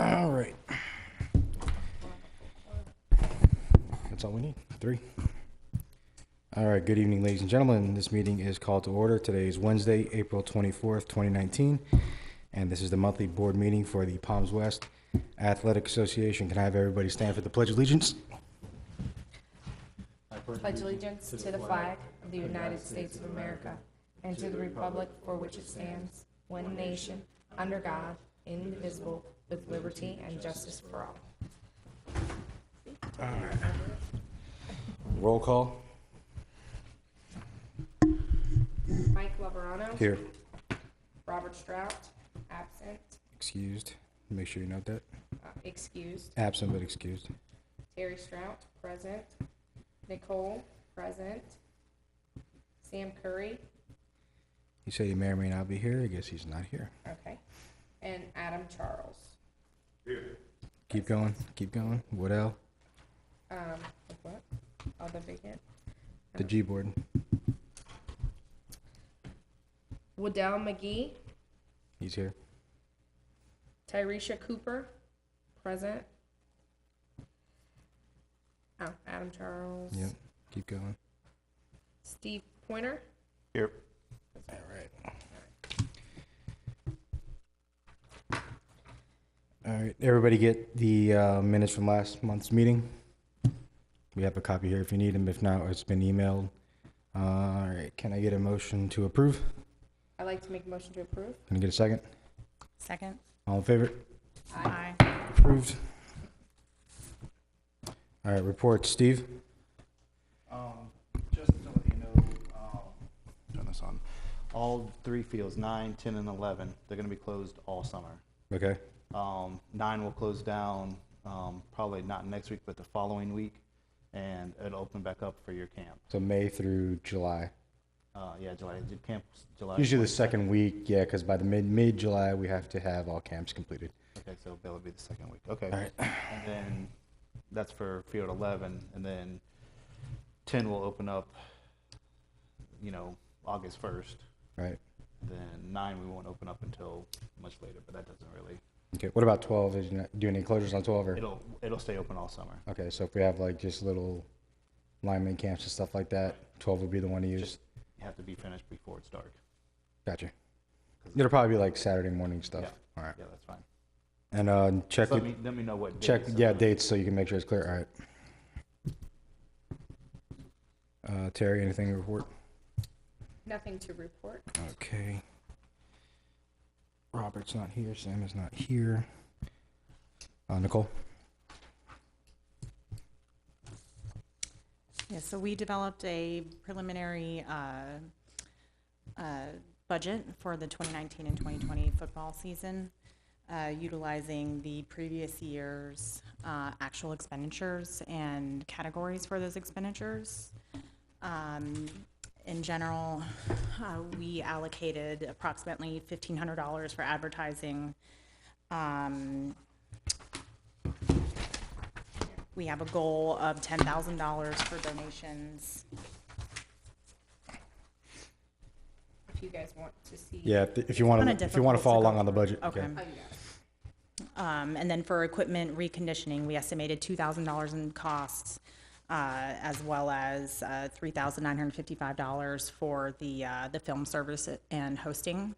All right. That's all we need. 3. All right. Good evening, ladies and gentlemen. This meeting is called to order. Today is Wednesday, April 24th, 2019, and this is the monthly board meeting for the Palms West Athletic Association. Can I have everybody stand for the Pledge of Allegiance? Pledge allegiance to the flag of the United States of America and to the republic for which it stands, one nation, under God, indivisible, with liberty and justice for all. All right. Roll call. Mike Laverano. Here. Robert Strout, absent. Excused. Make sure you note that. Excused. Absent but excused. Terry Strout, present. Nicole, present. Sam Curry. He said he may or may not be here. I guess he's not here. Okay. And Adam Charles. Keep going. Keep going. What else? What? Oh, the big hit. The G board. Waddell McGee. He's here. Tyresha Cooper, present. Oh, Adam Charles. Yep. Keep going. Steve Pointer. Here. All right. All right. Everybody get the minutes from last month's meeting? We have a copy here if you need them. If not, it's been emailed. All right. Can I get a motion to approve? I'd like to make a motion to approve. Can I get a second? Second. All in favor? Aye. Approved. All right. Reports. Steve? Just to let you know, turn this on. All 3 fields, 9, 10, and 11, they're going to be closed all summer. Okay. 9 will close down probably not next week, but the following week, and it'll open back up for your camp. So May through July. Yeah, July. Camp July. Usually the second week, yeah, because by the mid-July we have to have all camps completed. Okay, so that'll be the second week. Okay. All right. And then that's for field 11, and then 10 will open up, August 1st. Right. Then 9 we won't open up until much later, but that doesn't really. Okay. What about 12? Is you not doing any closures on 12? Or? It'll stay open all summer. Okay, so if we have like just little lineman camps and stuff like that, 12 would be the one to use. Just you have to be finished before it's dark. Gotcha. It'll probably be like Saturday morning stuff. Yeah. All right. Yeah, that's fine. And check Just it. let me know what Check dates. dates so you can make sure it's clear. All right. Terry, anything to report? Nothing to report. Okay. Robert's not here. Sam is not here. Nicole? Yeah, so we developed a preliminary budget for the 2019 and 2020 football season, utilizing the previous year's actual expenditures and categories for those expenditures. In general, we allocated approximately $1,500 for advertising. We have a goal of $10,000 for donations. If you guys want to see. Yeah, if you want to follow along on the budget. Okay. Oh, yeah. And then for equipment reconditioning, we estimated $2,000 in costs, as well as $3,955 for the film service and hosting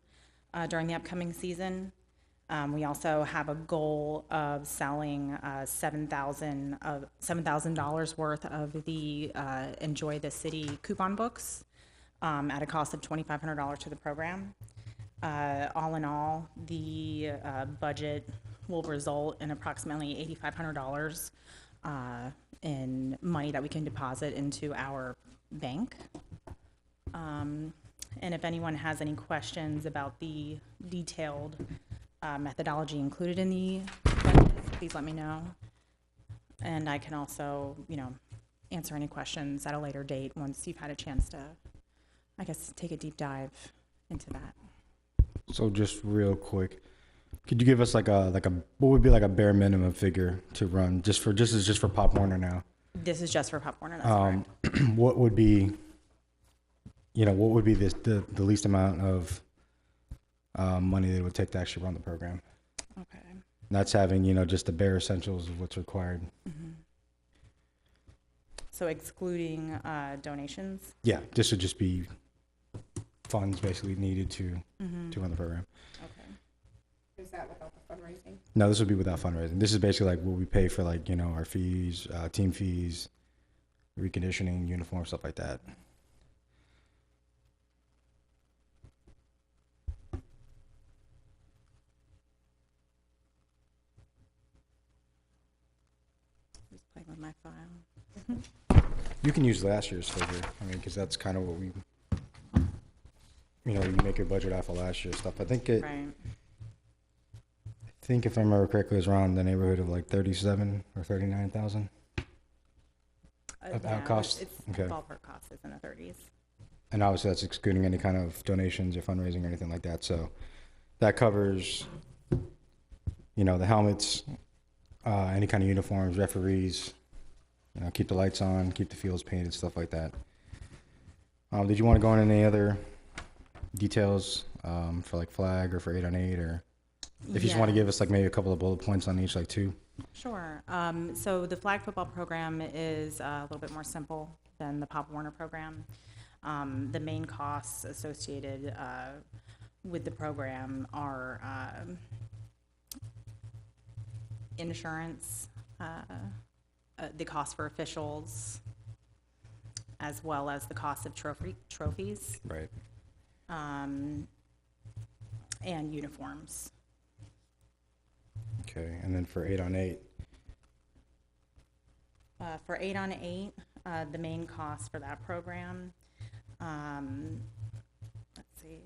during the upcoming season. We also have a goal of selling $7,000 worth of the Enjoy the City coupon books at a cost of $2,500 to the program. All in all, the budget will result in approximately $8,500 in money that we can deposit into our bank. And if anyone has any questions about the detailed methodology included in the budget, please let me know. And I can also, answer any questions at a later date once you've had a chance to, I guess, take a deep dive into that. So just real quick, could you give us like a what would be like a bare minimum figure to run this is just for Pop Warner now? This is just for Pop Warner, that's correct. What would be, the least amount of money that it would take to actually run the program? Okay. That's having, you know, just the bare essentials of what's required. So excluding donations? Yeah, this would just be funds basically needed to run the program. Okay. Is that without the fundraising? No, this would be without fundraising. This is basically like what we pay for, like, you know, our fees, team fees, reconditioning, uniform, stuff like that. Just playing with my file. You can use last year's figure. I mean, because that's kind of what we, you know, you make your budget off of last year's stuff. I think Right. I think if I remember correctly, it was around the neighborhood of like 37 or 39,000. Of our cost? It's Okay. ballpark cost is in the 30s. And obviously that's excluding any kind of donations or fundraising or anything like that. So that covers, you know, the helmets, any kind of uniforms, referees, you know, keep the lights on, keep the fields painted, stuff like that. Did you want to go into any other details for like flag or for 8-on-8, or if you just want to give us like maybe a couple of bullet points on each, like two? Sure. So the flag football program is a little bit more simple than the Pop Warner program. The main costs associated with the program are insurance, the cost for officials, as well as the cost of trophies Right. and uniforms. Okay. And then for 8-on-8, For 8-on-8, the main cost for that program, let's see,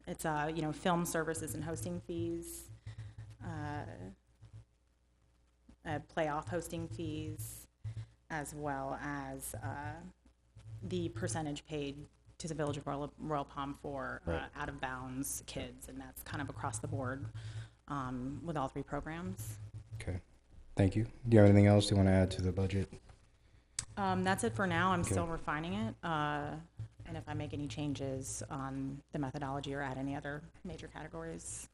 it's, you know, film services and hosting fees, playoff hosting fees, as well as the percentage paid to the Village of Royal Palm for Right. out-of-bounds kids, and that's kind of across the board with all three programs. okay. Thank you. Do you have anything else you want to add to the budget? That's it for now. I'm Okay. still refining it. And if I make any changes on the methodology or add any other major categories,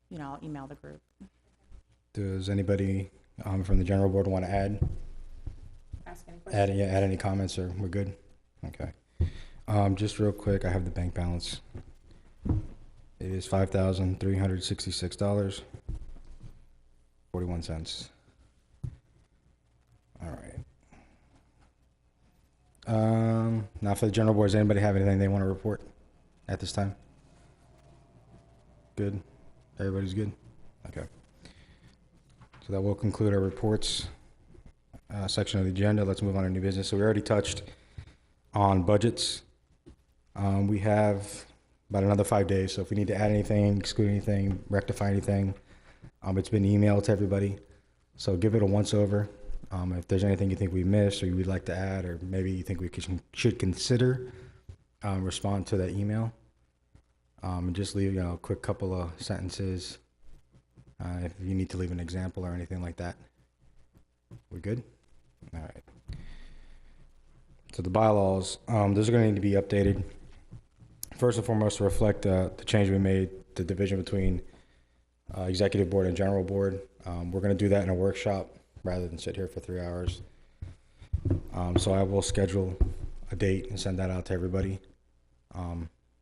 you know, I'll email the group. Does anybody from the general board want to add Ask any questions? add any comments, or we're good? Okay. Just real quick, I have the bank balance. It is $5,366.41. All right. Now for the general board, does anybody have anything they want to report at this time? Good. Everybody's good? Okay. So that will conclude our reports section of the agenda. Let's move on to new business. So we already touched on budgets. We have about another 5 days. So if we need to add anything, exclude anything, rectify anything, it's been emailed to everybody. So give it a once over. If there's anything you think we missed or you would like to add, or maybe you think we should consider, respond to that email. And just leave, you know, a quick couple of sentences. If you need to leave an example or anything like that. We good? All right. So the bylaws, those are going to need to be updated. First and foremost, to reflect the change we made, the division between executive board and general board. We're going to do that in a workshop rather than sit here for 3 hours. So I will schedule a date and send that out to everybody.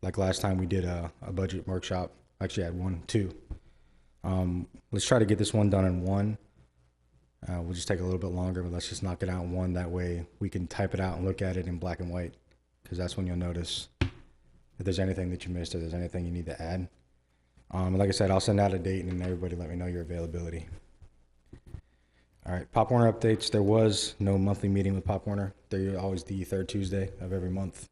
Like last time we did a budget workshop. Actually, I had two. Let's try to get this one done in one. We'll just take a little bit longer, but let's just knock it out in one. That way we can type it out and look at it in black and white, because that's when you'll notice if there's anything that you missed or there's anything you need to add. Like I said, I'll send out a date and then everybody let me know your availability. All right, Pop Warner updates. There was no monthly meeting with Pop Warner. They're always the third Tuesday of every month,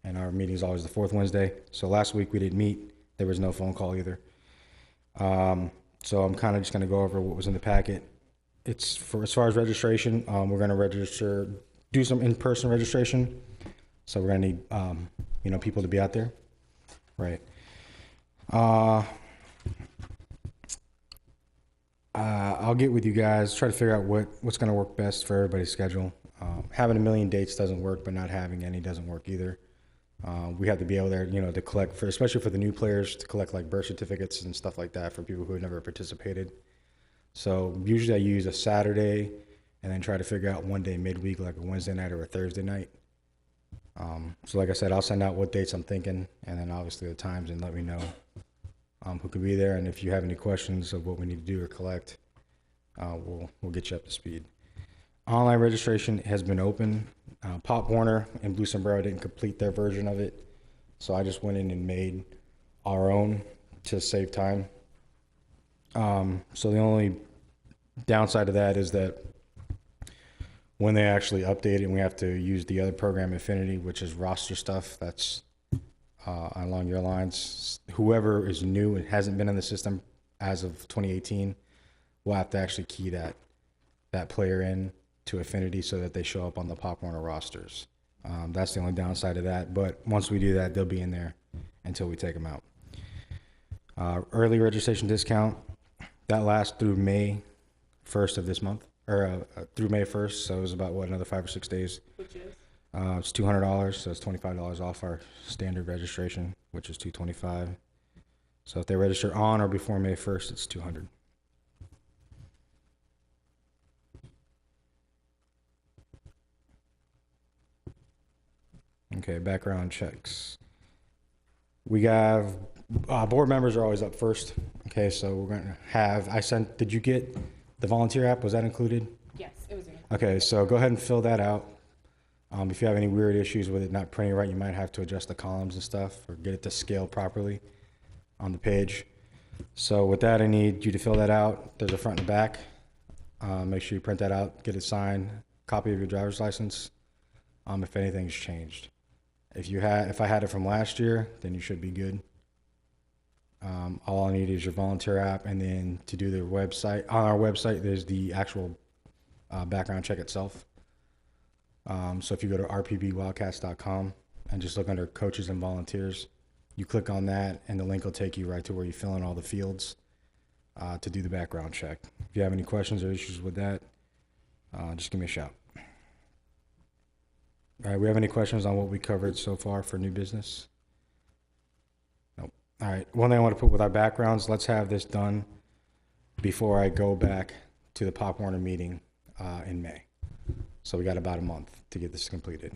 and our meeting is always the fourth Wednesday. So last week we didn't meet. There was no phone call either. So I'm kind of just going to go over what was in the packet. It's for as far as registration, we're going to do some in-person registration. So we're going to need, you know, people to be out there. Right. I'll get with you guys, try to figure out what's going to work best for everybody's schedule. Having a million dates doesn't work, but not having any doesn't work either. We have to be able there, you know, to collect, especially for the new players, to collect like birth certificates and stuff like that for people who have never participated. So usually I use a Saturday and then try to figure out one day midweek, like a Wednesday night or a Thursday night. So like I said, I'll send out what dates I'm thinking, and then obviously the times, and let me know who can be there. And if you have any questions of what we need to do or collect, we'll get you up to speed. Online registration has been open. Pop Warner and Blue Sombrero didn't complete their version of it, so I just went in and made our own to save time. So the only downside of that is that when they actually update it, we have to use the other program, Infinity, which is roster stuff. That's along your lines. Whoever is new and hasn't been in the system as of 2018 will have to actually key that player in to Affinity so that they show up on the Pop Warner rosters. That's the only downside of that. But once we do that, they'll be in there until we take them out. Early registration discount, that lasts through May 1st of this month, or through May 1st. So it was about, another 5 or 6 days. Which is? It's $200, so it's $25 off our standard registration, which is $225. So if they register on or before May 1st, it's $200. Okay, background checks. We have, board members are always up first. Okay, so we're gonna have, did you get the volunteer app? Was that included? Yes, it was in. Okay, so go ahead and fill that out. If you have any weird issues with it not printing right, you might have to adjust the columns and stuff or get it to scale properly on the page. So with that, I need you to fill that out. There's a front and back. Make sure you print that out, get it signed, copy of your driver's license, if anything's changed. If I had it from last year, then you should be good. All I need is your volunteer app, and then to do the website, on our website, there's the actual background check itself. So if you go to rpbwildcats.com and just look under coaches and volunteers, you click on that and the link will take you right to where you fill in all the fields to do the background check. If you have any questions or issues with that, just give me a shout. All right, we have any questions on what we covered so far for new business? Nope. All right, one thing I want to put with our backgrounds, let's have this done before I go back to the Pop Warner meeting in May. So we got about a month to get this completed.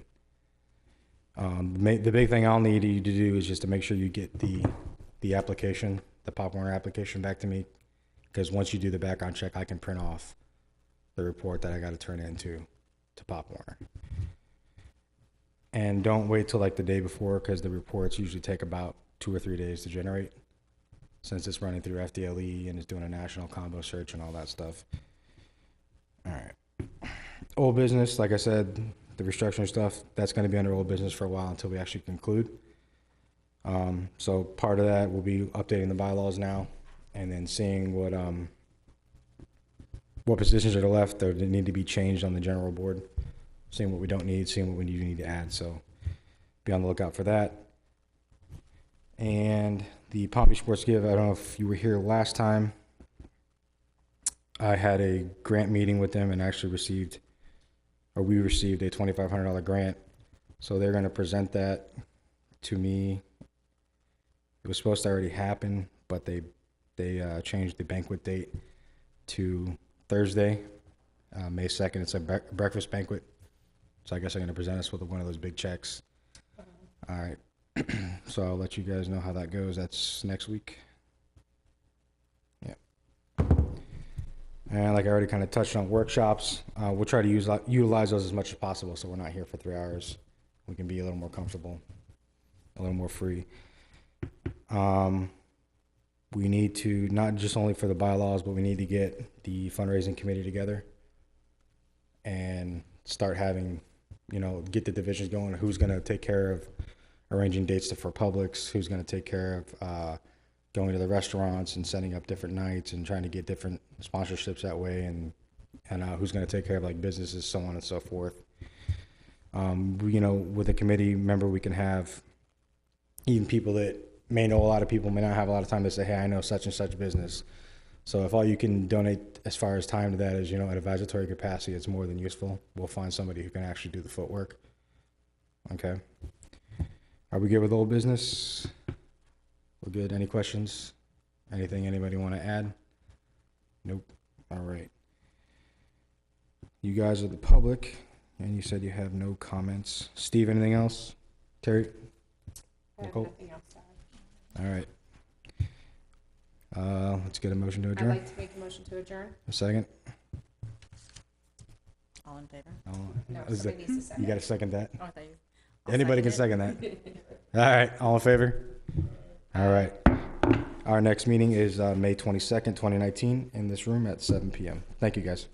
The big thing I'll need you to do is just to make sure you get the application, the Pop Warner application back to me, because once you do the background check, I can print off the report that I got to turn into to Pop Warner. And don't wait till like the day before, because the reports usually take about 2 or 3 days to generate, since it's running through FDLE and it's doing a national combo search and all that stuff. All right. Old business, like I said, the restructuring stuff, that's going to be under old business for a while until we actually conclude. So part of that will be updating the bylaws now, and then seeing what positions are left that need to be changed on the general board, seeing what we don't need, seeing what we need to add. So be on the lookout for that. And the Palm Beach Sports Give, I don't know if you were here last time. I had a grant meeting with them and actually we received a $2,500 grant. So they're going to present that to me. It was supposed to already happen, but they changed the banquet date to Thursday, May 2nd. It's a breakfast banquet. So I guess I'm going to present us with one of those big checks. All right. So I'll let you guys know how that goes. That's next week. Yeah. And like I already kind of touched on workshops, we'll try to utilize those as much as possible so we're not here for 3 hours. We can be a little more comfortable, a little more free. We need to, not just only for the bylaws, but we need to get the fundraising committee together and start having, get the divisions going. Who's going to take care of arranging dates for Publix, who's going to take care of going to the restaurants and setting up different nights and trying to get different sponsorships that way, and who's going to take care of like businesses, so on and so forth. With a committee member, we can have even people that may know a lot of people, may not have a lot of time to say, hey, I know such and such business. So if all you can donate as far as time to that is, at advisory capacity, it's more than useful. We'll find somebody who can actually do the footwork. Okay. Are we good with old business? We're good. Any questions? Anything anybody want to add? Nope. All right. You guys are the public, and you said you have no comments. Steve, anything else? Terry? I have Nicole? nothing else to add. All right. Let's get a motion to I'd adjourn. like to make a motion to adjourn. A second? All in favor? No, Is somebody that- needs to second. You got to second that? Oh, I thought you. I'll Anybody can second second that. All right, all in favor? All right. Our next meeting is May 22nd, 2019, in this room at 7 PM. Thank you, guys.